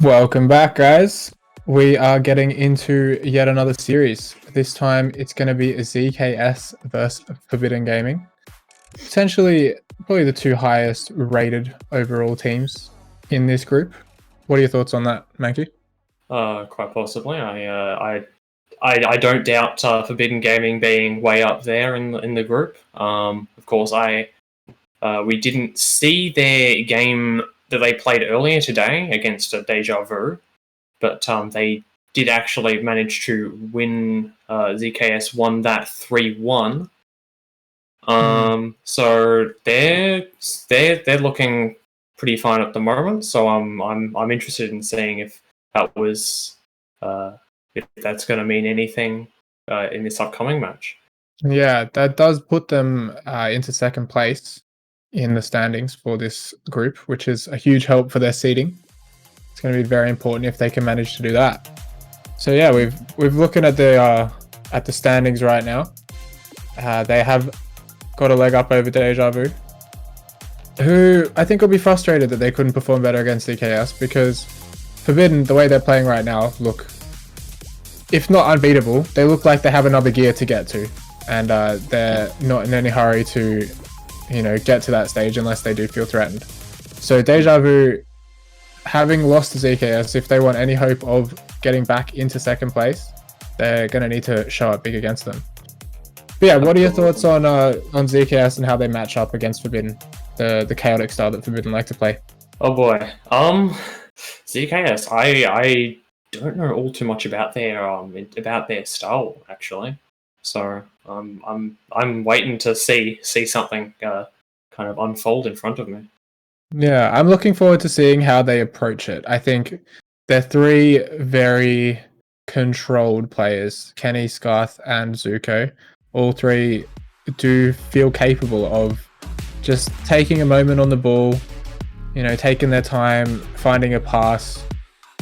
Welcome back, guys. We are getting into yet another series. This time it's going to be a ZKS versus Forbidden Gaming. Potentially, probably the two highest rated overall teams in this group. What are your thoughts on that, Mankey? Quite possibly. I don't doubt Forbidden Gaming being way up there in the group. Of course, we didn't see their game that they played earlier today against Deja Vu, but they did actually manage to win. ZKS won that 3-1. So they're looking pretty fine at the moment. So I'm interested in seeing if that was if that's going to mean anything in this upcoming match. Yeah, that does put them into second place in the standings for this group, which is a huge help for their seeding. It's going to be very important if they can manage to do that. So yeah, we've looking at the standings right now. They have got a leg up over Deja Vu, who I think will be frustrated that they couldn't perform better against ZKS, because Forbidden, the way they're playing right now, look, if not unbeatable, they look like they have another gear to get to, and they're not in any hurry to, get to that stage unless they do feel threatened. So Deja Vu, having lost to ZKS, if they want any hope of getting back into second place, they're going to need to show up big against them. But yeah, what are your thoughts on ZKS and how they match up against Forbidden, the chaotic style that Forbidden like to play? Oh boy, ZKS. I don't know all too much about their style actually. So I'm waiting to see something kind of unfold in front of me. Yeah, I'm looking forward to seeing how they approach it. I think they're three very controlled players, Kenny, Scarth, and Zuko. All three do feel capable of just taking a moment on the ball, taking their time, finding a pass.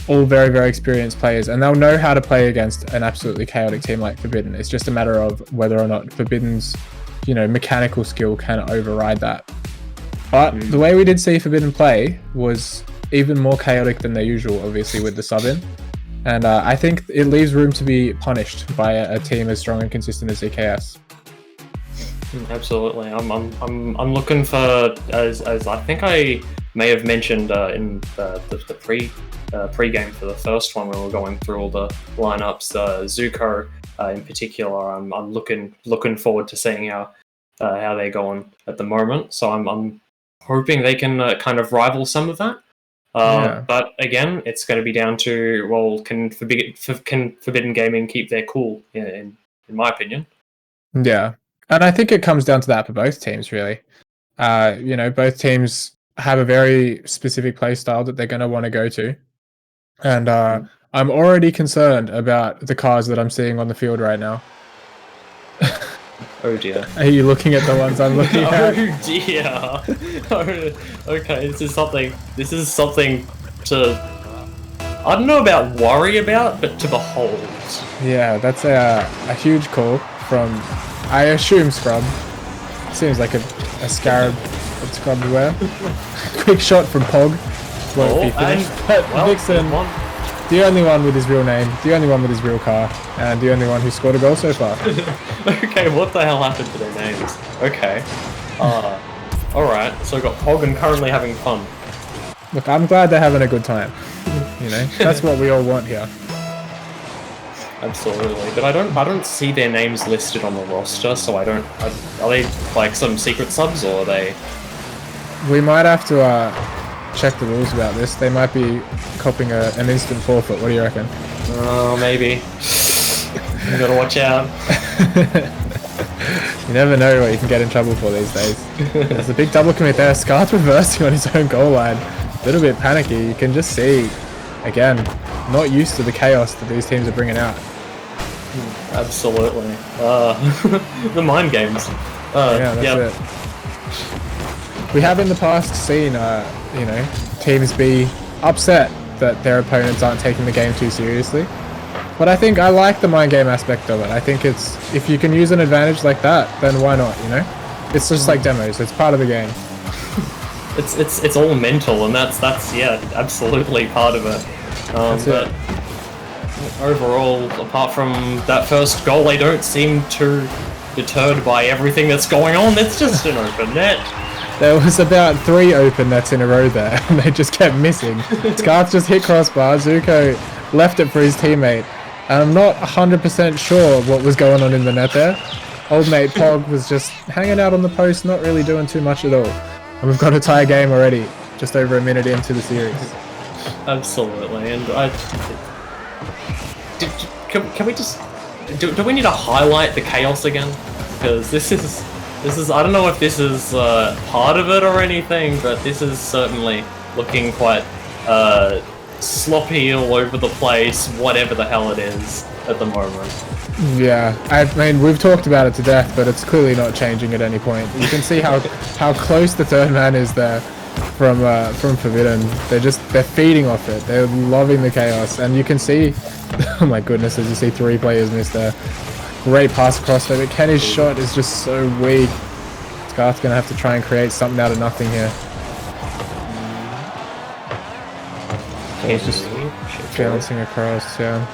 All very, very experienced players, and they'll know how to play against an absolutely chaotic team like Forbidden. It's just a matter of whether or not Forbidden's, mechanical skill can override that. But the way we did see Forbidden play was even more chaotic than their usual, obviously, with the sub-in. And I think it leaves room to be punished by a team as strong and consistent as ZKS. Absolutely. I'm looking for, as I think I may have mentioned in the pre-game for the first one when we were going through all the lineups, Zuko in particular, I'm looking forward to seeing how they're going at the moment. So I'm hoping they can kind of rival some of that. But again, it's going to be down to, well, can Forbidden Gaming keep their cool, in my opinion. Yeah, and I think it comes down to that for both teams, really. Both teams have a very specific play style that they're going to want to go to. And I'm already concerned about the cars that I'm seeing on the field right now. Oh dear. Are you looking at the ones I'm looking at? Oh dear. Okay, this is something to, I don't know about worry about, but to behold. Yeah, that's a huge call from, I assume, Scrub. Seems like a Scarab that Scrub would wear. Quick shot from Pog. Won't be finished. But Vixen, the only one with his real name, the only one with his real car, and the only one who scored a goal so far. Okay, what the hell happened to their names? Okay. Alright, so we've got Pog currently having fun. Look, I'm glad they're having a good time. That's what we all want here. Absolutely, but I don't see their names listed on the roster, so are they like some secret subs, or are they? We might have to check the rules about this. They might be copping an instant forfeit. What do you reckon? Oh, maybe. You gotta watch out. You never know what you can get in trouble for these days. There's a big double commit there. Scar's reversing on his own goal line. A little bit panicky. You can just see, again, not used to the chaos that these teams are bringing out. Absolutely. The mind games. Yeah, that's it. We have in the past seen, teams be upset that their opponents aren't taking the game too seriously. But I think I like the mind game aspect of it. I think if you can use an advantage like that, then why not, It's just like demos. It's part of the game. It's all mental, and that's absolutely part of it. But overall, apart from that first goal, they don't seem too deterred by everything that's going on. It's just an open net. There was about 3 open nets in a row there, and they just kept missing. Scarf just hit crossbar, Zuko left it for his teammate, and I'm not 100% sure what was going on in the net there. Old mate Pog was just hanging out on the post, not really doing too much at all. And we've got a tie game already, just over a minute into the series. Absolutely, and can we just... Do we need to highlight the chaos again? Because this is I don't know if this is part of it or anything, but this is certainly looking quite sloppy all over the place, whatever the hell it is at the moment. Yeah, I mean, we've talked about it to death, but it's clearly not changing at any point. You can see how close the third man is there from Forbidden. They're feeding off it. They're loving the chaos, and you can see, oh my goodness, as you see 3 players miss there. Great pass across there, but Kenny's shot is just so weak. Scarf's gonna have to try and create something out of nothing here. He's just bouncing across, yeah.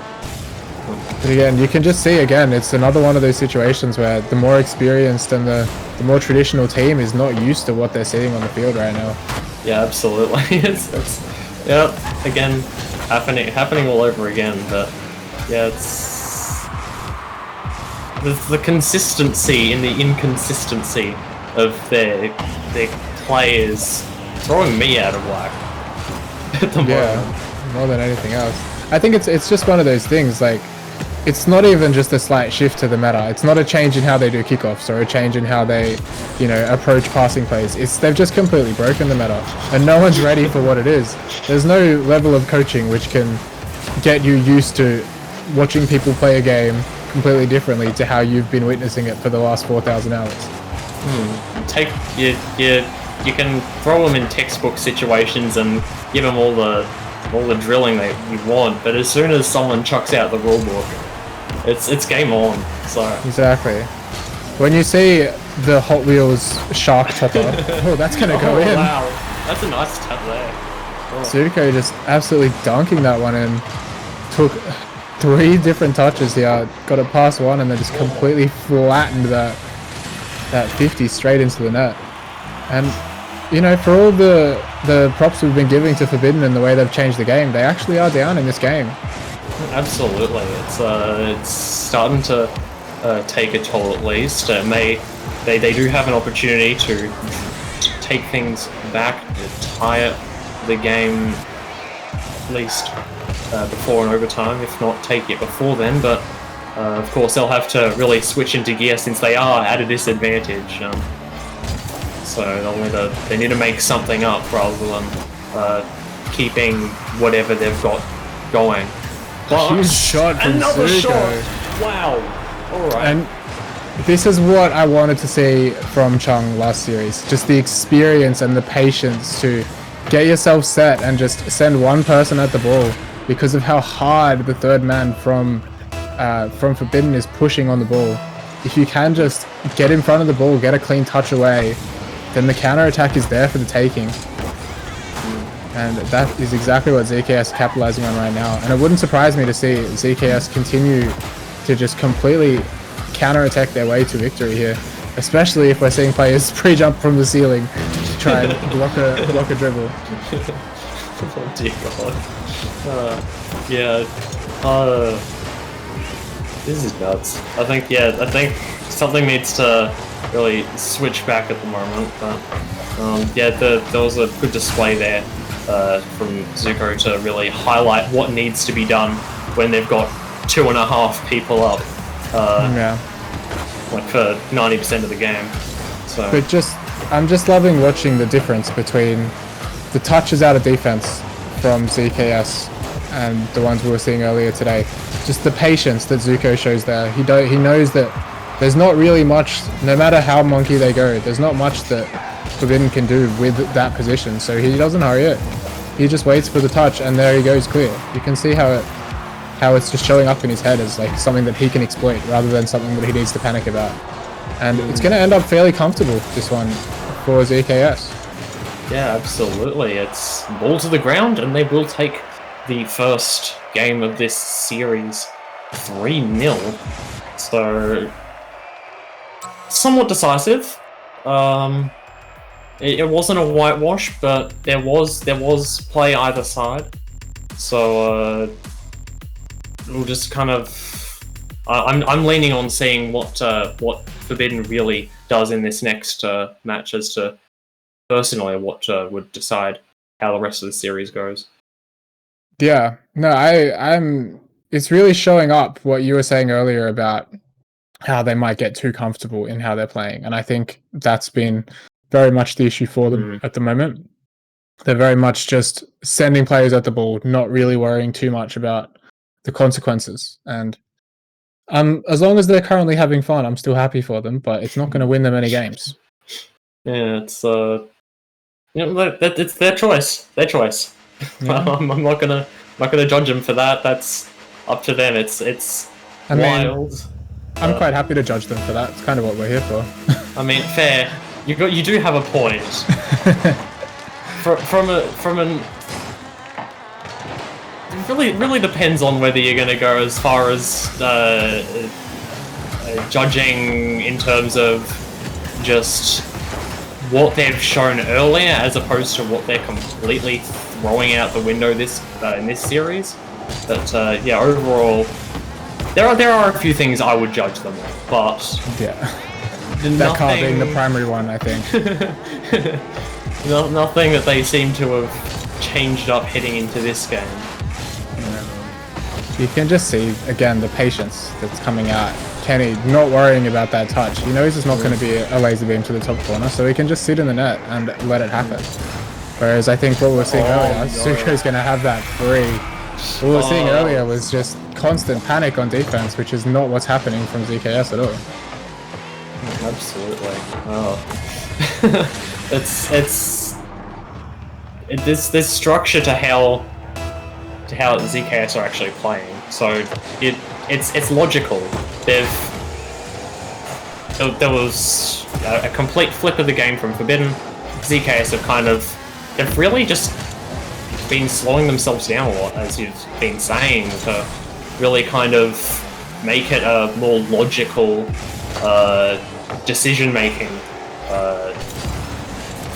But again, you can just see again, it's another one of those situations where the more experienced and the more traditional team is not used to what they're seeing on the field right now. Yeah, absolutely. it's yeah, again, happening all over again. But yeah, it's the consistency in the inconsistency of their players throwing me out of whack at the moment. Yeah, more than anything else. I think it's just one of those things, like, it's not even just a slight shift to the meta. It's not a change in how they do kickoffs or a change in how they, approach passing plays. They've just completely broken the meta, and no one's ready for what it is. There's no level of coaching which can get you used to watching people play a game completely differently to how you've been witnessing it for the last 4,000 hours. You can throw them in textbook situations and give them all the drilling that you want, but as soon as someone chucks out the rulebook, it's game on. So exactly. When you see the Hot Wheels shark topper, oh, that's gonna go in. Wow, that's a nice tap there. Oh. Zuko just absolutely dunking that one in. Took 3 different touches here, got it past one, and then just completely flattened that 50 straight into the net. And for all the props we've been giving to Forbidden and the way they've changed the game, they actually are down in this game. Absolutely, it's starting to take a toll at least. They do have an opportunity to take things back, to tie up the game at least before an overtime, if not take it before then. But of course, they'll have to really switch into gear since they are at a disadvantage. So they need to make something up rather than keeping whatever they've got going. But huge shot from another Zuko. Shot! Wow. All right. And this is what I wanted to see from Chung last series. Just the experience and the patience to get yourself set and just send one person at the ball, because of how hard the third man from Forbidden is pushing on the ball. If you can just get in front of the ball, get a clean touch away, then the counter-attack is there for the taking. And that is exactly what ZKS are capitalizing on right now. And it wouldn't surprise me to see ZKS continue to just completely counter-attack their way to victory here. Especially if we're seeing players pre-jump from the ceiling to try and block a dribble. Oh dear God. This is nuts. I think something needs to really switch back at the moment. But there was a good display there from Zuko to really highlight what needs to be done when they've got 2.5 people up. Like for 90% of the game. So. But I'm just loving watching the difference between the touches out of defense from ZKS and the ones we were seeing earlier today. Just the patience that Zuko shows there. He knows that there's not really much, no matter how monkey they go, there's not much that Forbidden can do with that position. So he doesn't hurry it. He just waits for the touch, and there he goes clear. You can see how it's just showing up in his head as like something that he can exploit rather than something that he needs to panic about. And it's going to end up fairly comfortable, this one, for ZKS. Yeah, absolutely. It's ball to the ground, and they will take the first game of this series 3-0. So somewhat decisive. It wasn't a whitewash, but there was play either side. So we'll just kind of. I'm leaning on seeing what Forbidden really does in this next match as to personally what would decide how the rest of the series goes. Yeah, no, I'm. It's really showing up what you were saying earlier about how they might get too comfortable in how they're playing, and I think that's been very much the issue for them at the moment. They're very much just sending players at the ball, not really worrying too much about the consequences. And as long as they're currently having fun, I'm still happy for them, but it's not going to win them any games. Yeah, it's it's their choice. Their choice. Yeah. I'm not gonna judge them for that. That's up to them. It's wild. I'm quite happy to judge them for that. It's kind of what we're here for. I mean, fair. You do have a point. from an it really depends on whether you're going to go as far as judging in terms of just what they've shown earlier as opposed to what they're completely throwing out the window in this series. But yeah, overall, there are a few things I would judge them on, but yeah, that card being the primary one, I think. Nothing that they seem to have changed up heading into this game. You can just see again the patience that's coming out. Kenny not worrying about that touch. He knows it's not going to be a laser beam to the top corner, so he can just sit in the net and let it happen. Whereas I think what we were seeing earlier, Zuko's going to have that free. What we were seeing earlier was just constant panic on defense, which is not what's happening from ZKS at all. Absolutely. Oh. There's structure to how ZKS are actually playing. So it's logical. There was a complete flip of the game from Forbidden. ZKS they've really just been slowing themselves down a lot, as you've been saying, to really kind of make it a more logical decision making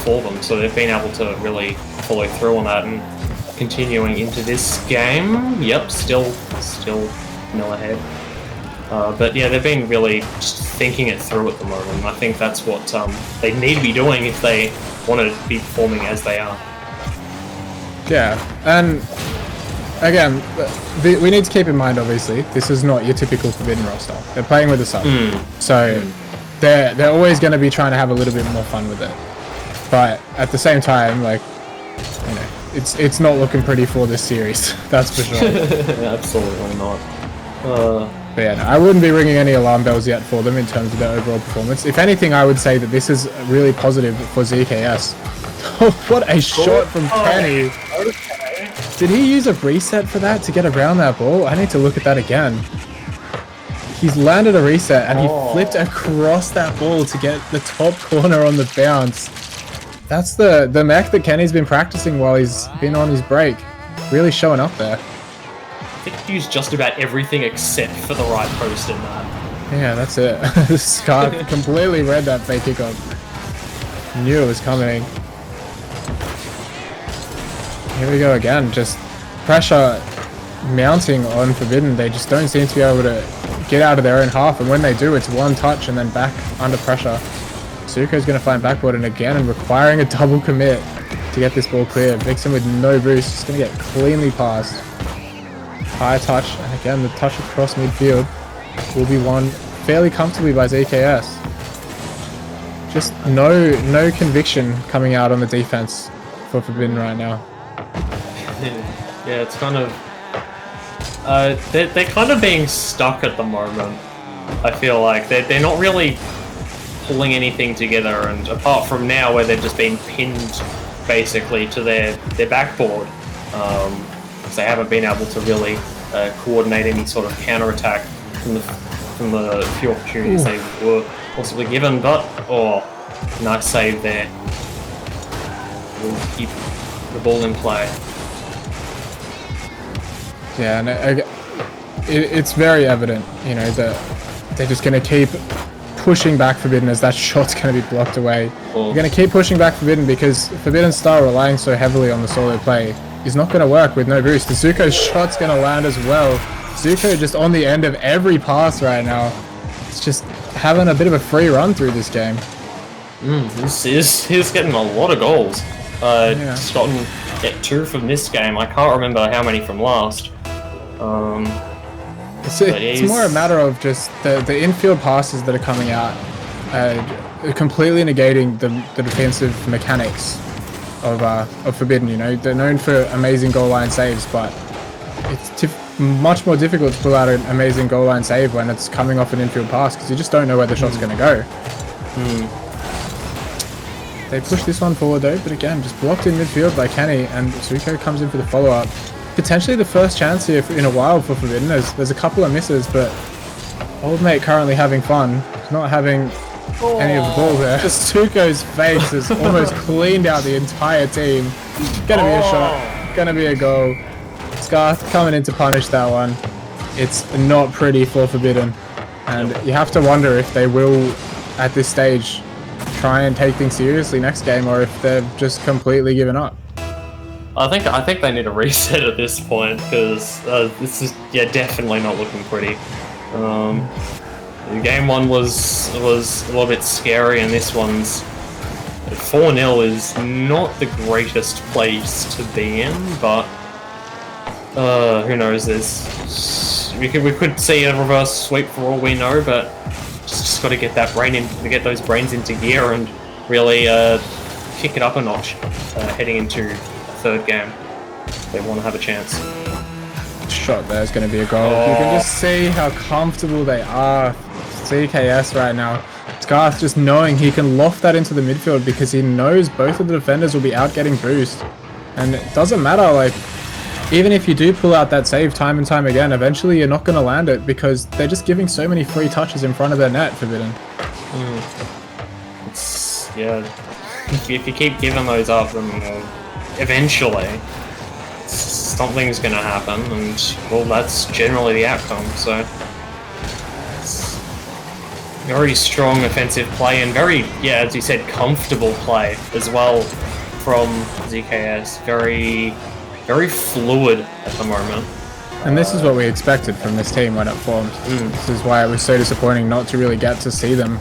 for them. So they've been able to really follow through on that, and continuing into this game, yep, still nil ahead. But yeah, they've been really just thinking it through at the moment, and I think that's what they need to be doing if they want to be performing as they are. Yeah, and again, we need to keep in mind, obviously, this is not your typical Forbidden roster. They're playing with a sub, so they're always going to be trying to have a little bit more fun with it. But at the same time, like, you know, it's not looking pretty for this series. That's for sure. Absolutely not. But yeah, no, I wouldn't be ringing any alarm bells yet for them in terms of their overall performance. If anything, I would say that this is really positive for ZKS. What a shot from Kenny. Okay. Did he use a reset for that to get around that ball? I need to look at that again. He's landed a reset and he flipped across that ball to get the top corner on the bounce. That's the mech that Kenny's been practicing while he's been on his break. Really showing up there. I think he used just about everything except for the right post in that. Yeah, that's it. Scar completely read that fake kickoff. Knew it was coming. Here we go again. Just pressure mounting on Forbidden. They just don't seem to be able to get out of their own half, and when they do, it's one touch and then back under pressure. Zuko's going to find backboard and again, and requiring a double commit to get this ball clear. Vixen with no boost, just going to get cleanly past. High touch, and again the touch across midfield will be won fairly comfortably by ZKS. Just no conviction coming out on the defense for Forbidden right now. Yeah, it's kind of they're kind of being stuck at the moment. I feel like they're not really pulling anything together, and apart from now where they've just been pinned basically to their backboard, because they haven't been able to really coordinate any sort of counter-attack from the few opportunities they were possibly given. But nice save there. We'll keep the ball in play. Yeah, and it's very evident, you know, that they're just going to keep pushing back Forbidden as that shot's going to be blocked away. They're going to keep pushing back Forbidden because Forbidden's style relying so heavily on the solo play is not going to work with no boost. The Zuko's shot's going to land as well. Zuko just on the end of every pass right now. It's just having a bit of a free run through this game. He's getting a lot of goals. He's gotten 2 from this game. I can't remember how many from last. It's more a matter of just the infield passes that are coming out, completely negating the defensive mechanics of Forbidden. You know, they're known for amazing goal line saves, but it's much more difficult to pull out an amazing goal line save when it's coming off an infield pass because you just don't know where the shot's going to go. They push this one forward though, but again, just blocked in midfield by Kenny, and Zuko comes in for the follow-up. Potentially the first chance here in a while for Forbidden. There's a couple of misses, but old mate currently having fun, not having any of the ball there. Just Zuko's face has almost cleaned out the entire team. Gonna be a shot, gonna be a goal. Scarth coming in to punish that one. It's not pretty for Forbidden, and you have to wonder if they will, at this stage, try and take things seriously next game, or if they've just completely given up. I think they need a reset at this point because this is definitely not looking pretty. Game 1 was a little bit scary, and this one's 4-0 is not the greatest place to be in, but who knows? We could see a reverse sweep for all we know, but just got to get that get those brains into gear and really kick it up a notch heading into third game. They want to have a chance. Shot there is going to be a goal. You can just see how comfortable they are. ZKS right now. Scarth just knowing he can loft that into the midfield because he knows both of the defenders will be out getting boost. And it doesn't matter, like, even if you do pull out that save time and time again, eventually you're not going to land it because they're just giving so many free touches in front of their net, Forbidden. If you keep giving those up, then eventually something's going to happen, and well, that's generally the outcome. So it's very strong offensive play and very, as you said, comfortable play as well from ZKS. Very fluid at the moment. And this is what we expected from this team when it formed. This is why it was so disappointing not to really get to see them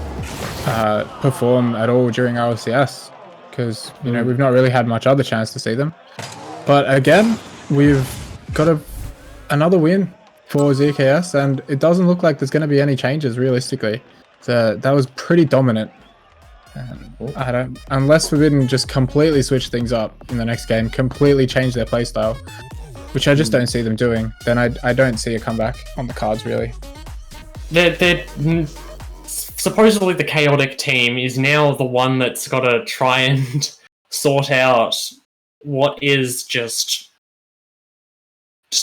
perform at all during RLCS. Because, you know, we've not really had much other chance to see them. But again, we've got another win for ZKS, and it doesn't look like there's going to be any changes realistically. That was pretty dominant. Unless Forbidden just completely switch things up in the next game, completely change their playstyle, which I just don't see them doing, then I don't see a comeback on the cards really. They're supposedly the chaotic team is now the one that's got to try and sort out what is just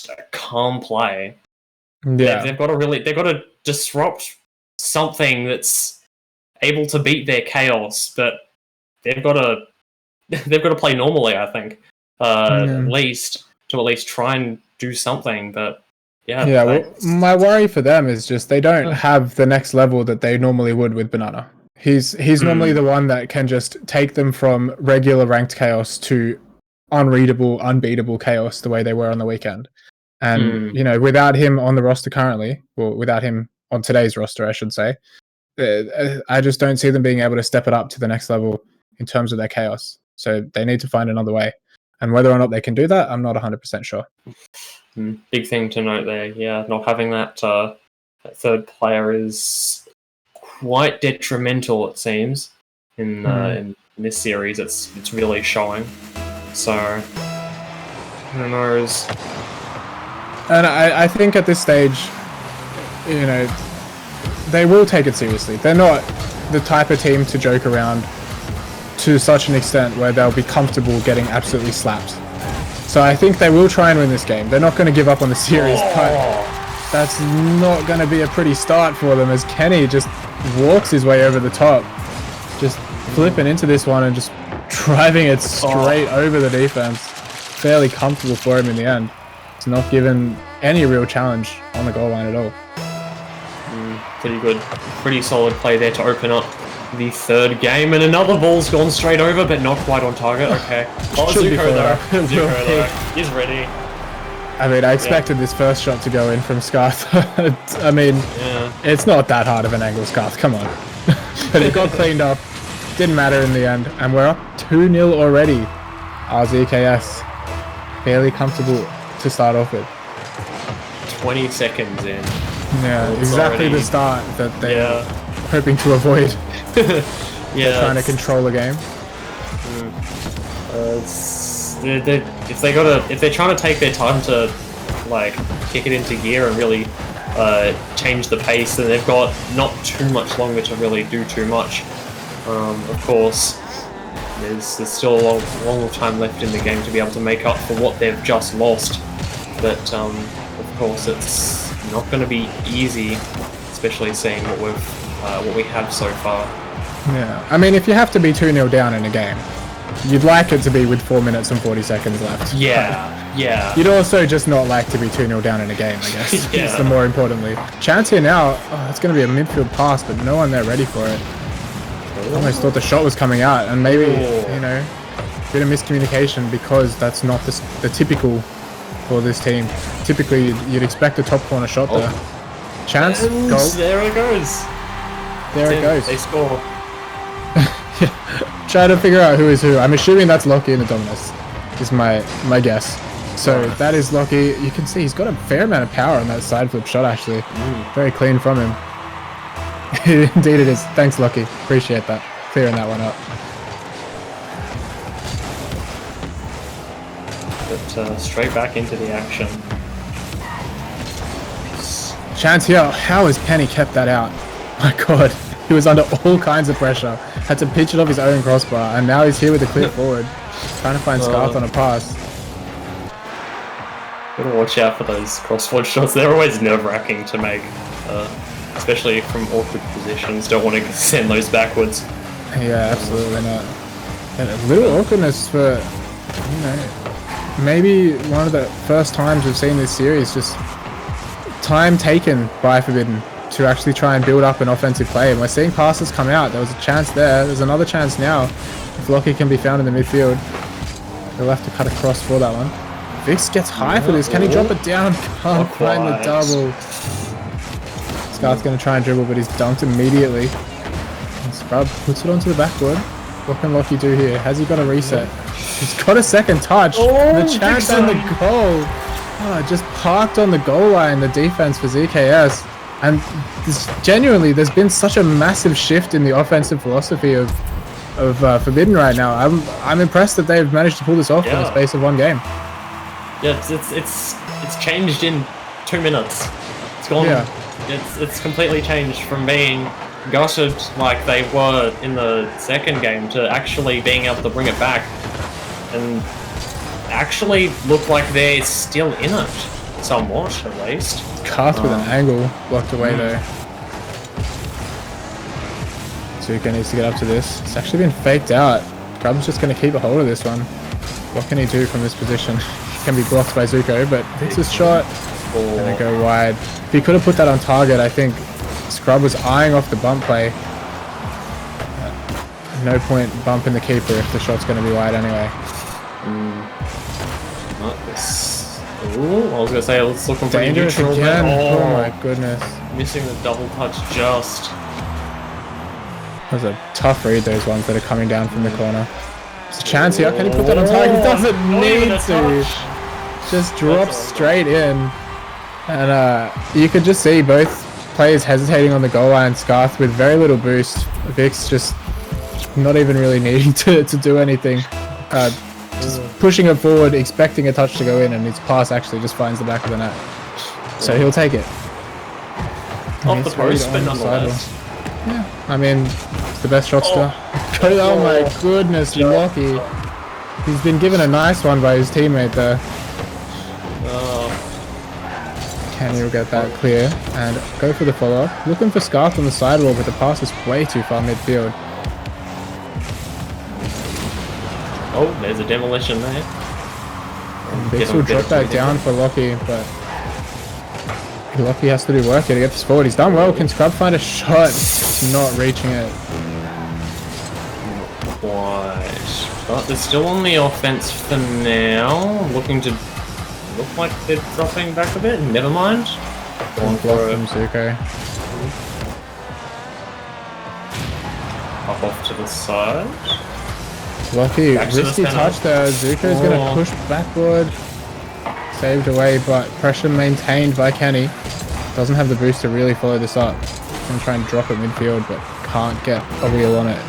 a calm play. Yeah, they've got to disrupt something that's able to beat their chaos, but they've got to play normally. I think at least try and do something, but. Yeah, well, my worry for them is just they don't have the next level that they normally would with Banana. He's normally the one that can just take them from regular ranked chaos to unreadable, unbeatable chaos the way they were on the weekend. And, you know, without him on the roster currently, or without him on today's roster, I should say, I just don't see them being able to step it up to the next level in terms of their chaos. So they need to find another way. And whether or not they can do that, I'm not 100% sure. Big thing to note there, not having that third player is quite detrimental, it seems, in this series. It's really showing. So, who knows? And I think at this stage, you know, they will take it seriously. They're not the type of team to joke around to such an extent where they'll be comfortable getting absolutely slapped. So I think they will try and win this game. They're not going to give up on the series, but that's not going to be a pretty start for them as Kenny just walks his way over the top, just flipping into this one and just driving it straight over the defense. Fairly comfortable for him in the end. It's not given any real challenge on the goal line at all. Pretty good, pretty solid play there to open up the third game, and another ball's gone straight over, but not quite on target. Okay. Oh, Zuko though. Zuko though. He's ready. I mean, I expected this first shot to go in from Scarth. I mean, it's not that hard of an angle, Scarth. Come on. But it got cleaned up. Didn't matter in the end, and we're up 2-0 already. Our ZKS fairly comfortable to start off with. 20 seconds in. Yeah, exactly the start that they're hoping to avoid. They're trying to control the game. If they're trying to take their time to like kick it into gear and really change the pace, then they've got not too much longer to really do too much. Of course, there's still a long time left in the game to be able to make up for what they've just lost. But of course, it's not going to be easy, especially seeing what we have so far. Yeah, I mean, if you have to be 2-0 down in a game, you'd like it to be with 4 minutes and 40 seconds left. Yeah. You'd also just not like to be 2-0 down in a game, I guess. That's the more importantly. Chance here now. Oh, it's going to be a midfield pass, but no one there ready for it. I almost thought the shot was coming out, and maybe, you know, a bit of miscommunication, because that's not the typical for this team. Typically, you'd expect a top corner shot there. Chance, and goal. There it goes. There it goes. They score. Try to figure out who is who. I'm assuming that's Lockie in the Dominus, is my guess. So that is Lockie. You can see he's got a fair amount of power on that side flip shot, actually. Very clean from him. Indeed it is. Thanks, Lockie. Appreciate that. Clearing that one up. But straight back into the action. Chance here. How has Penny kept that out? My god. He was under all kinds of pressure. Had to pitch it off his own crossbar, and now he's here with a clear forward. Trying to find Scarth on a pass. Gotta watch out for those crossforward shots. They're always nerve-wracking to make, especially from awkward positions. Don't want to send those backwards. Yeah, absolutely not. And a little awkwardness for, you know, maybe one of the first times we've seen this series, just time taken by Forbidden to actually try and build up an offensive play. And we're seeing passes come out. There was a chance there. There's another chance now. If Lockie can be found in the midfield, he'll have to cut across for that one. Vix gets high for this. Can he drop it down? Can't find the double. Scarth's going to try and dribble, but he's dunked immediately. And Scrub puts it onto the backboard. What can Lockie do here? Has he got a reset? He's got a second touch. The chance and the goal. Oh, just parked on the goal line, the defense for ZKS. And genuinely, there's been such a massive shift in the offensive philosophy of Forbidden right now. I'm impressed that they've managed to pull this off in the space of one game. Yeah, it's changed in 2 minutes. It's gone. It's completely changed from being gutted like they were in the second game to actually being able to bring it back and actually look like they're still in it, somewhat at least. Cast with an angle blocked away though. Zuko needs to get up to this. It's actually been faked out. Grub's just going to keep a hold of this one. What can he do from this position? He can be blocked by Zuko, but Vix's shot gonna go wide. If he could have put that on target, I think Scrub was eyeing off the bump play. No point bumping the keeper if the shot's going to be wide anyway. Not this. Ooh, I was gonna say let's look for dangerous neutral again. Oh my goodness! Missing the double touch just. Those are tough read. Those ones that are coming down from the corner. There's a chance here. Can he put that on target? He doesn't need to. Just drops straight in, and you could just see both players hesitating on the goal line. Scarth with very little boost. Vix just not even really needing to do anything. Just pushing it forward, expecting a touch to go in, and his pass actually just finds the back of the net. So he'll take it. Off the post, but nonetheless. Yeah, I mean, it's the best shot still. Oh my goodness, Lockie. He's been given a nice one by his teammate there. Can he get that clear and go for the follow-up? Looking for Scarth on the sidewall, but the pass is way too far midfield. Oh, there's a demolition there. Bix will drop that down for Lockie, but Lockie has to do work here to get this forward. He's done well. Can Scrub find a shot? It's not reaching it. Quite. But they're still on the offense for now. Looking to look like they're dropping back a bit. Never mind. Going for from Zuko. Up off to the side. Lucky, risky touch there. Zuko's going to push backward. Saved away, but pressure maintained by Kenny. Doesn't have the boost to really follow this up. Going to try and drop it midfield, but can't get a wheel on it.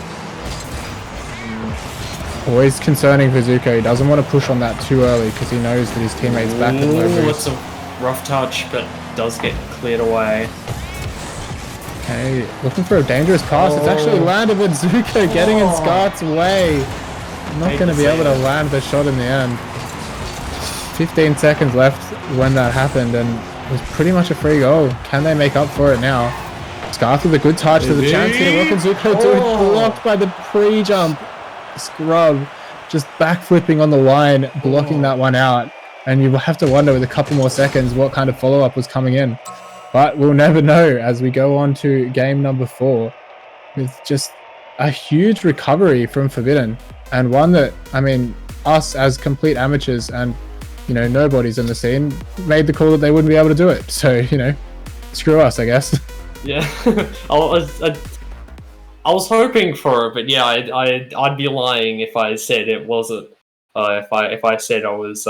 Always concerning for Zuko. He doesn't want to push on that too early because he knows that his teammate's back at low boost. It's a rough touch, but does get cleared away. Okay, looking for a dangerous pass. It's actually landed with Zuko getting in Scart's way. Not going to be able to land the shot in the end. 15 seconds left when that happened, and it was pretty much a free goal. Can they make up for it now? Scarth with a good touch to the chance here. What can Zuko do? Blocked by the pre-jump. Scrub just backflipping on the line, blocking that one out. And you have to wonder with a couple more seconds what kind of follow-up was coming in. But we'll never know as we go on to game number 4 with just a huge recovery from Forbidden, and one that, I mean, us as complete amateurs and, you know, nobodies in the scene made the call that they wouldn't be able to do it. So, you know, screw us, I guess. Yeah, I was hoping for it, but yeah, I'd be lying if I said it wasn't. If I said I was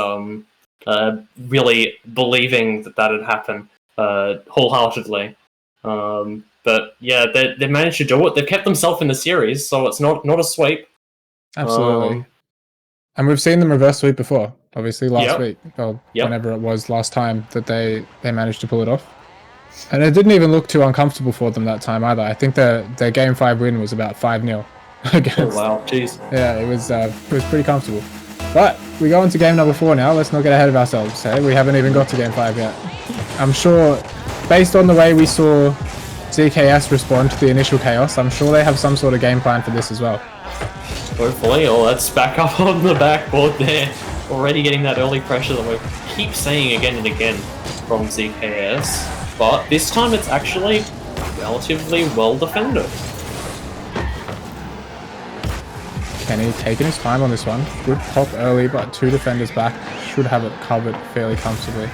really believing that had happened wholeheartedly. But yeah, they managed to do it. They've kept themselves in the series, so it's not a sweep. Absolutely. And we've seen them reverse sweep before. Obviously, last week, or whenever it was last time that they managed to pull it off. And it didn't even look too uncomfortable for them that time either. I think their game 5 win was about 5-0 against. Oh wow, jeez. Yeah, it was pretty comfortable. But we go into game number 4 now. Let's not get ahead of ourselves. Hey, we haven't even got to game 5 yet. I'm sure, based on the way we saw ZKS respond to the initial chaos, I'm sure they have some sort of game plan for this as well. Hopefully. Oh, let's back up on the backboard there. Already getting that early pressure that we keep saying again and again from ZKS. But this time it's actually relatively well defended. Kenny taking his time on this one. Good pop early, but 2 defenders back. Should have it covered fairly comfortably.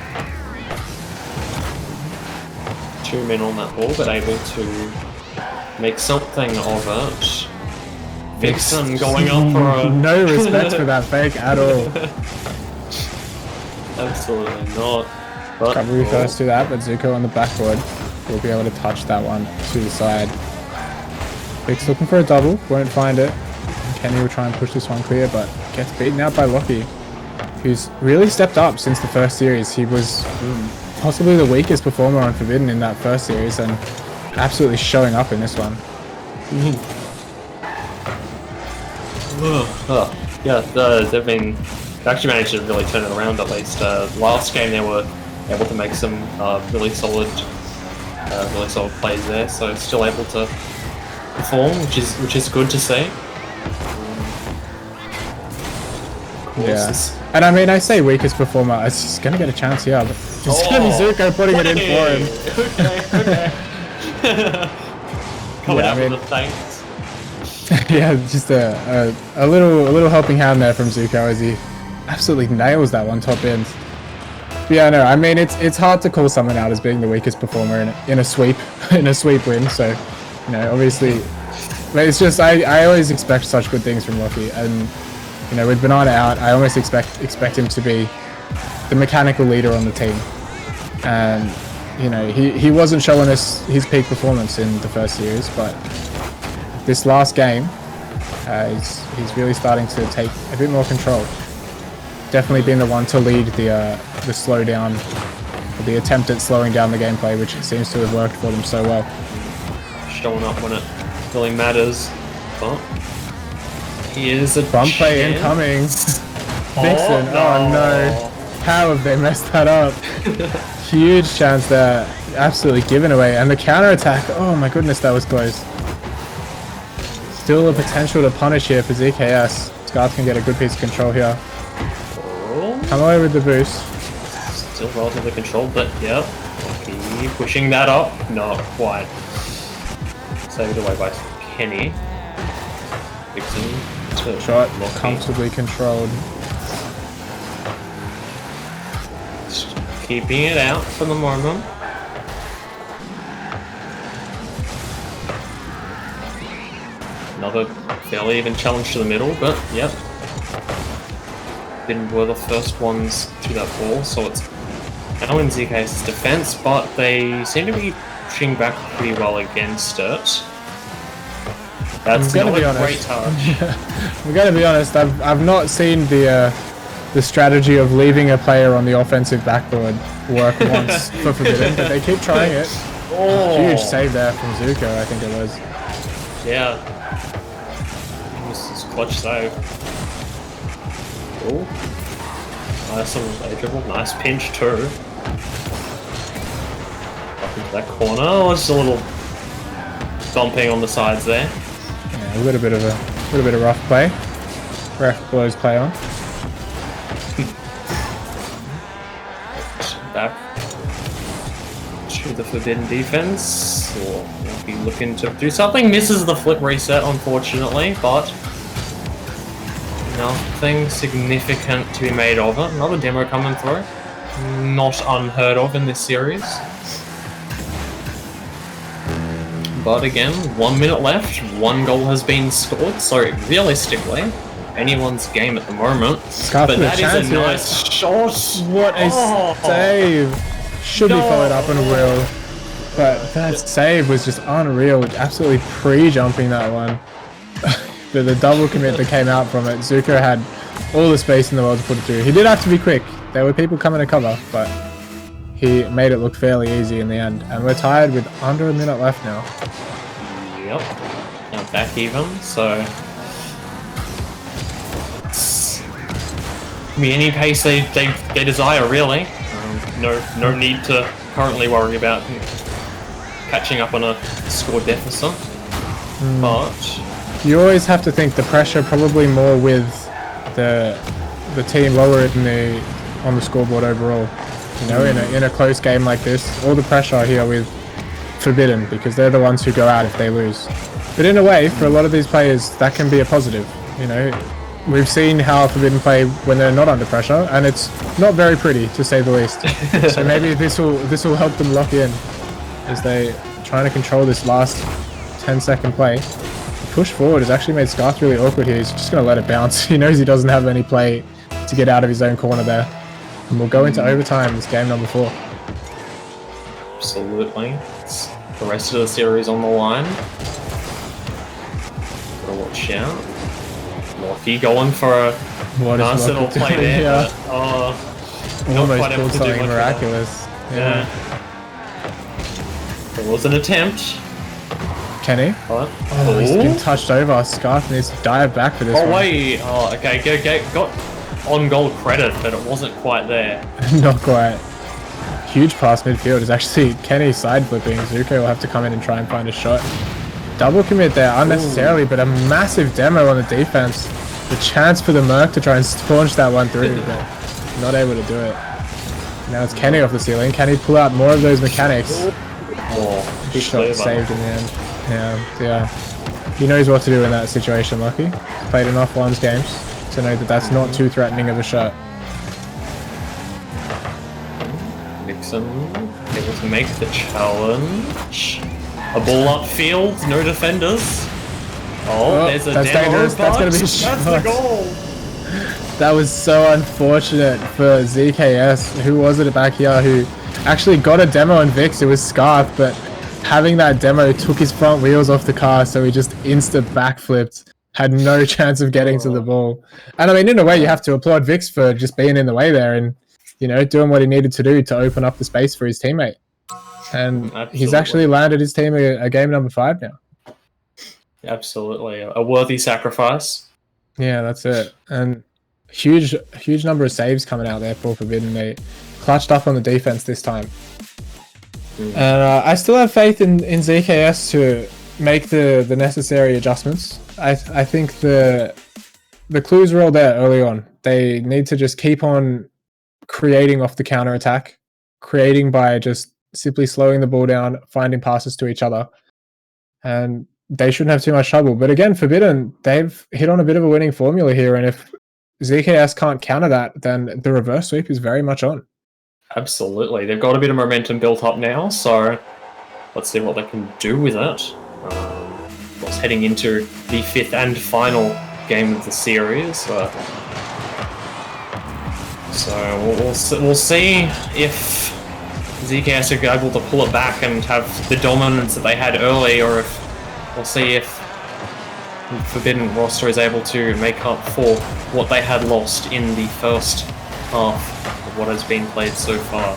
2 men on that ball, but able to make something of it. Vixen going up for a... No respect for that fake at all. Absolutely not. But Can't really first to that, but Zuko on the backboard will be able to touch that one to the side. Vix looking for a double, won't find it. Kenny will try and push this one clear, but gets beaten out by Lockie, who's really stepped up since the first series. He was possibly the weakest performer on Forbidden in that first series, and absolutely showing up in this one. Yeah, they've actually managed to really turn it around at least. Last game they were able to make some really solid plays there, so still able to perform, which is good to see. Yeah, and I mean, I say weakest performer, it's just gonna get a chance here, but it's gonna be Zuko putting it in for him. Okay. Coming out with the thanks. Yeah, just a little helping hand there from Zuko as he absolutely nails that one top end. But yeah, no, I mean, it's hard to call someone out as being the weakest performer in a sweep win. So, you know, obviously, but it's just I always expect such good things from Lockie, and you know, with Banana out, I almost expect him to be the mechanical leader on the team. And you know, he wasn't showing us his peak performance in the first series, but this last game, he's really starting to take a bit more control. Definitely been the one to lead the slowdown, the attempt at slowing down the gameplay, which seems to have worked for them so well. Showing up when it really matters. But here's a bump play incoming. Vixen, oh no. How have they messed that up? Huge chance there, absolutely given away. And the counter attack, oh my goodness, that was close. Still a potential to punish here for ZKS. Scarth can get a good piece of control here. Come away with the boost. Still relatively controlled, but yep. Lucky pushing that up. Not quite. Saved away by Kenny. Fixing to Shot Lucky. comfortably controlled. Just keeping it out for the moment. Another fairly even challenge to the middle, but yep. Didn't were the first ones to that ball, so it's now in ZKS's defense, but they seem to be pushing back pretty well against it. That's not a great touch. I'm gonna be honest. I've not seen the strategy of leaving a player on the offensive backboard work once for Forbidden, but they keep trying it. Oh. Huge save there from Zuko, I think it was. Yeah. This is clutch save. Oh. Nice little dribble. Nice pinch too. Up into that corner. Oh, just a little bumping on the sides there. Yeah, a little bit of rough play. Ref blows play on. Back to the Forbidden defense. Or be looking to do something. Misses the flip reset, unfortunately, but nothing significant to be made of it. Another demo coming through. Not unheard of in this series. But again, 1 minute left. 1 goal has been scored, so realistically, anyone's game at the moment. Scarf but that is a here. nice shot. What a save! Should be followed up on a wheel. But that save was just unreal. Absolutely pre-jumping that one. the double commit that came out from it. Zuko had all the space in the world to put it through. He did have to be quick. There were people coming to cover, but he made it look fairly easy in the end. And we're tied with under a minute left now. Yep. Now back even, so be any pace they desire, really. No need to currently worry about catching up on a score deficit. But you always have to think the pressure probably more with the team lower on the scoreboard overall. You know, in a close game like this, all the pressure here with Forbidden, because they're the ones who go out if they lose. But in a way, for a lot of these players, that can be a positive. You know, we've seen how Forbidden play when they're not under pressure, and it's not very pretty, to say the least. So maybe this will help them lock in as they trying to control this last 10-second play. The push forward has actually made Scarth really awkward here. He's just going to let it bounce. He knows he doesn't have any play to get out of his own corner there. And we'll go into overtime. This game number 4. Absolutely. It's the rest of the series on the line. Gotta watch out. Lucky going for a nice little play there. Yeah. But, almost pulled something miraculous. Yeah. There was an attempt. Kenny? What? Oh, he's been touched over. Scarf needs to dive back for this one. Oh, wait. Oh, okay. Got on-goal credit, but it wasn't quite there. Not quite. Huge pass midfield is actually Kenny side flipping. Zuko will have to come in and try and find a shot. Double commit there unnecessarily, but a massive demo on the defense. The chance for the Merc to try and staunch that one through, but not able to do it. Now it's Kenny off the ceiling. Can he pull out more of those mechanics? Oh, Shot saved in the end. Yeah. He knows what to do in that situation, Lucky. He's played enough Worms games to know that that's not too threatening of a shot. Nixon able to make the challenge. A ball upfield, no defenders. Oh, there's a that's demo, dangerous. That's gonna be a That's shot. the goal. That was so unfortunate for ZKS. Who was it back here who actually got a demo on Vix? It was Scarth, but having that demo took his front wheels off the car, so he just insta backflipped. Had no chance of getting to the ball. And I mean, in a way, you have to applaud Vix for just being in the way there and, you know, doing what he needed to do to open up the space for his teammate. And he's actually landed his team a game number 5 now. Absolutely. A worthy sacrifice. Yeah, that's it. And huge number of saves coming out there for Forbidden. They clutched up on the defense this time. And I still have faith in ZKS to make the necessary adjustments. I think the the clues are all there early on. They need to just keep on creating off the counter attack, creating by just simply slowing the ball down, finding passes to each other, and they shouldn't have too much trouble. But again, Forbidden, they've hit on a bit of a winning formula here, and if ZKS can't counter that, then the reverse sweep is very much on. Absolutely. They've got a bit of momentum built up now, so let's see what they can do with it. What's heading into the 5th and final game of the series. So we'll see if ZKS are able to pull it back and have the dominance that they had early, or if we'll see if Forbidden roster is able to make up for what they had lost in the first half of what has been played so far.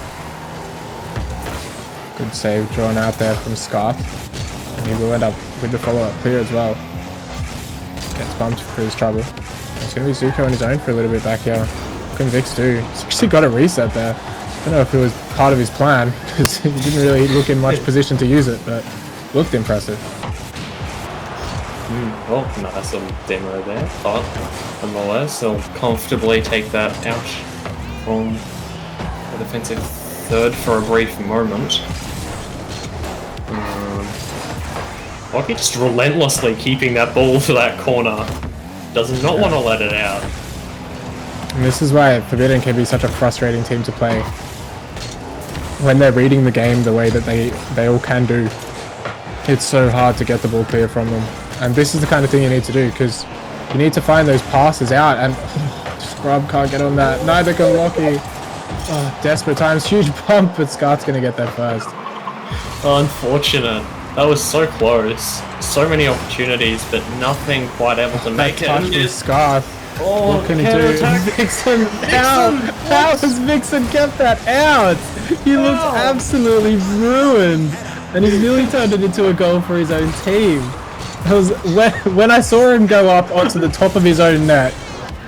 Good save drawn out there from Scarf, and he will end up with the follow-up clear as well. Gets bumped for his trouble. It's going to be Zuko on his own for a little bit back here. What can Vix do? He's actually got a reset there. I don't know if it was part of his plan, because he didn't really look in much position to use it, but looked impressive. Well, nice little demo there, but nonetheless, they'll comfortably take that out from the defensive third for a brief moment. Locky just relentlessly keeping that ball to that corner. Does not want to let it out. And this is why Forbidden can be such a frustrating team to play. When they're reading the game the way that they all can do, it's so hard to get the ball clear from them. And this is the kind of thing you need to do, because you need to find those passes out, and Scrub can't get on that. Neither can Locky. Oh, desperate times, huge bump, but Scart's going to get there first. Unfortunate. That was so close. So many opportunities, but nothing quite able to make it. Scarf. Oh, what can he do? Vixen! How does Vixen get that out? He looks absolutely ruined, and he's nearly turned it into a goal for his own team. It was when I saw him go up onto the top of his own net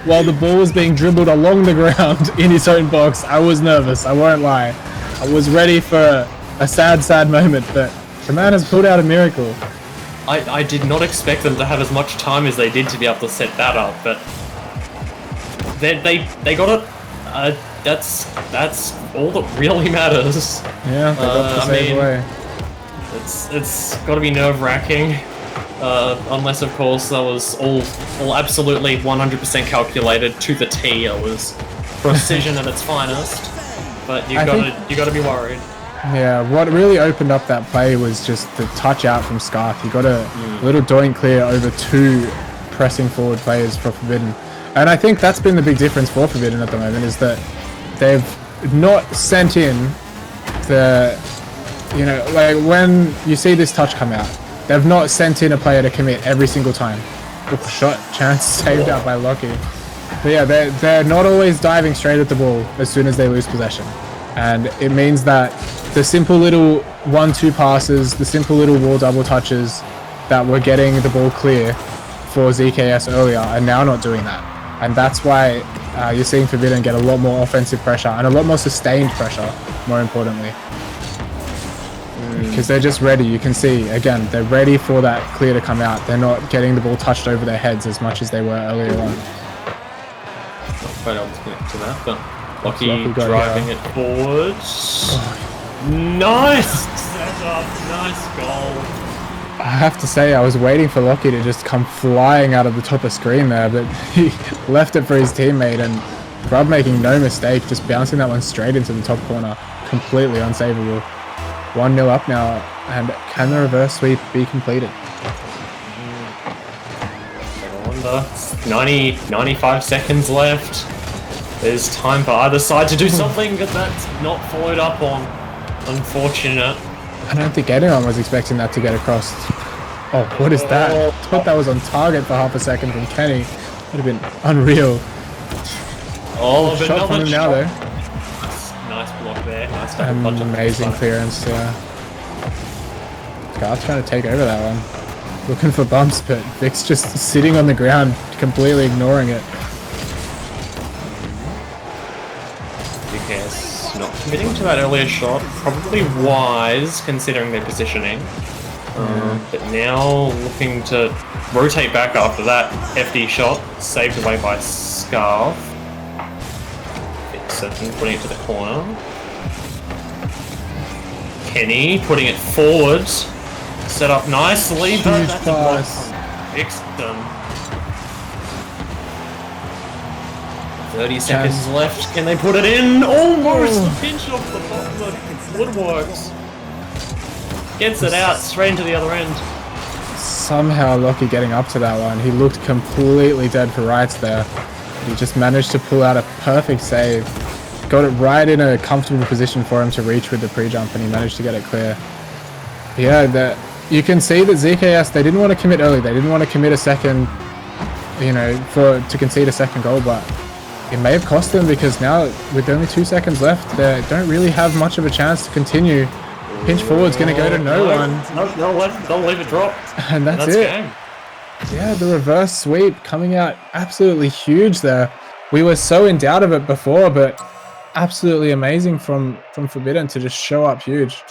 while the ball was being dribbled along the ground in his own box, I was nervous, I won't lie. I was ready for a sad moment, but the man has pulled out a miracle. I did not expect them to have as much time as they did to be able to set that up, but they got it. That's all that really matters. Yeah, they got the save away. It's got to be nerve-wracking. Unless, of course, that was all absolutely 100% calculated to the T. It was precision at its finest. But you gotta be worried. Yeah, what really opened up that play was just the touch out from Scarf. He got a little doink clear over 2 pressing forward players for Forbidden. And I think that's been the big difference for Forbidden at the moment, is that they've not sent in the, like when you see this touch come out, they've not sent in a player to commit every single time. Oof, shot, chance, saved out by Locky. But yeah, they're not always diving straight at the ball as soon as they lose possession. And it means that the simple little 1-2 passes, the simple little wall double touches that were getting the ball clear for ZKS earlier are now not doing that. And that's why you're seeing Forbidden get a lot more offensive pressure and a lot more sustained pressure, more importantly. Because they're just ready. You can see, again, they're ready for that clear to come out. They're not getting the ball touched over their heads as much as they were earlier on. Not quite able to connect to that, but Locky driving it forward. Nice setup, nice goal. I have to say, I was waiting for Locky to just come flying out of the top of screen there, but he left it for his teammate, and Grub making no mistake, just bouncing that one straight into the top corner. Completely unsavable. 1-0 up now, and can the reverse sweep be completed? I wonder. 95 seconds left. There's time for either side to do something, but that's not followed up on. Unfortunate. I don't think anyone was expecting that to get across. Oh, what is that? I thought that was on target for half a second from Kenny. Would have been unreal. Oh, but shot from him now, though. Nice block there. Nice to have a bunch of amazing clearance, yeah. Scar's trying to take over that one. Looking for bumps, but Vic's just sitting on the ground, completely ignoring it. ZKS not committing to that earlier shot. Probably wise, considering their positioning. But now looking to rotate back after that hefty shot, saved away by Scarf. Vixen putting it to the corner. Kenny putting it forward, set up nicely. Huge pass. Vixen. 30 seconds left. Can they put it in? Almost the pinch off the bottom of the woodworks. Gets it out straight into the other end. Somehow Lockie getting up to that one. He looked completely dead for rights there. He just managed to pull out a perfect save. Got it right in a comfortable position for him to reach with the pre-jump, and he managed to get it clear. Yeah, you can see that ZKS, they didn't want to commit early. They didn't want to commit a second, to concede a second goal, but it may have cost them, because now with only 2 seconds left, they don't really have much of a chance to continue. Pinch forward's going to go to no one. They'll leave it drop. And that's it. Game. Yeah, the reverse sweep coming out absolutely huge there. We were so in doubt of it before, but absolutely amazing from Forbidden to just show up huge.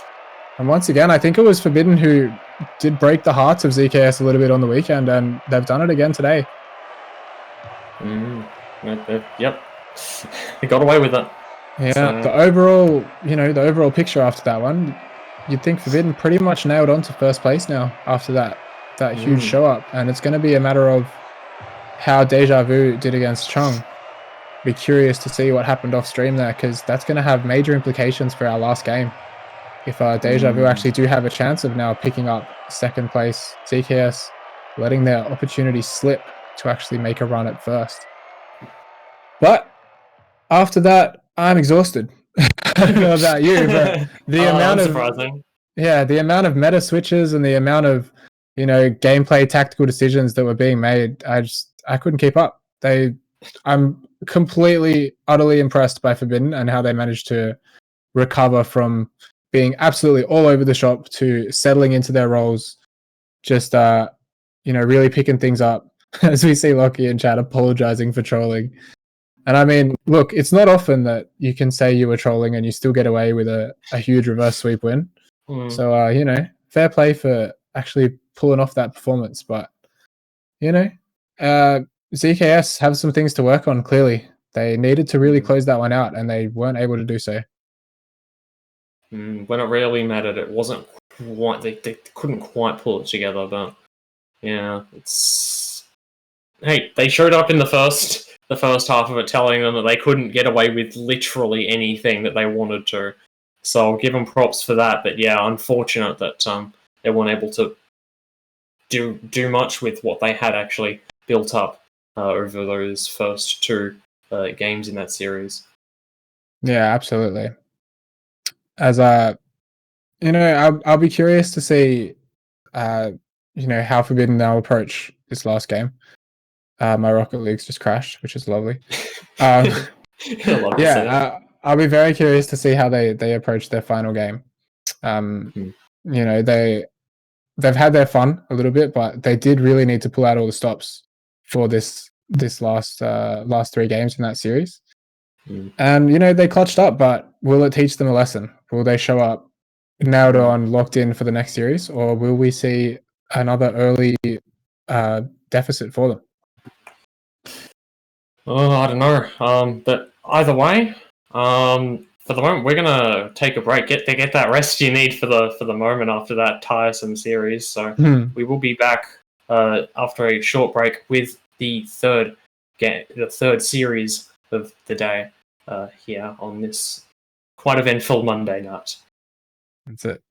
And once again, I think it was Forbidden who did break the hearts of ZKS a little bit on the weekend, and they've done it again today. Yep. They got away with it. Yeah, so the overall picture after that one, you'd think Forbidden pretty much nailed on to first place now after that huge show up, and it's going to be a matter of how Deja Vu did against Chung. Be curious to see what happened off stream there, because that's going to have major implications for our last game. If Deja Vu actually do have a chance of now picking up second place, ZKS letting their opportunity slip to actually make a run at first. But after that, I'm exhausted. I don't know about you, but the amount of meta switches and the amount of gameplay tactical decisions that were being made, I couldn't keep up. I'm completely utterly impressed by Forbidden and how they managed to recover from being absolutely all over the shop to settling into their roles, just really picking things up. As we see Lockie in chat apologizing for trolling. And I mean, look, it's not often that you can say you were trolling and you still get away with a huge reverse sweep win. So, fair play for actually pulling off that performance. But, ZKS have some things to work on, clearly. They needed to really close that one out, and they weren't able to do so. When it really mattered, it wasn't quite... They couldn't quite pull it together, but... Yeah, it's... Hey, they showed up in the first half of it, telling them that they couldn't get away with literally anything that they wanted to. So I'll give them props for that. But yeah, unfortunate that they weren't able to do much with what they had actually built up over those first two games in that series. Yeah, absolutely. As I'll be curious to see, how Forbidden they'll approach this last game. My Rocket League's just crashed, which is lovely. I'll be very curious to see how they approach their final game. They've had their fun a little bit, but they did really need to pull out all the stops for this last 3 games in that series. And they clutched up, but will it teach them a lesson? Will they show up nailed on, locked in for the next series, or will we see another early deficit for them? Oh, I don't know. But either way, for the moment, we're gonna take a break. Get that rest you need for the moment after that tiresome series. So we will be back after a short break with the third series of the day here on this quite eventful Monday night. That's it.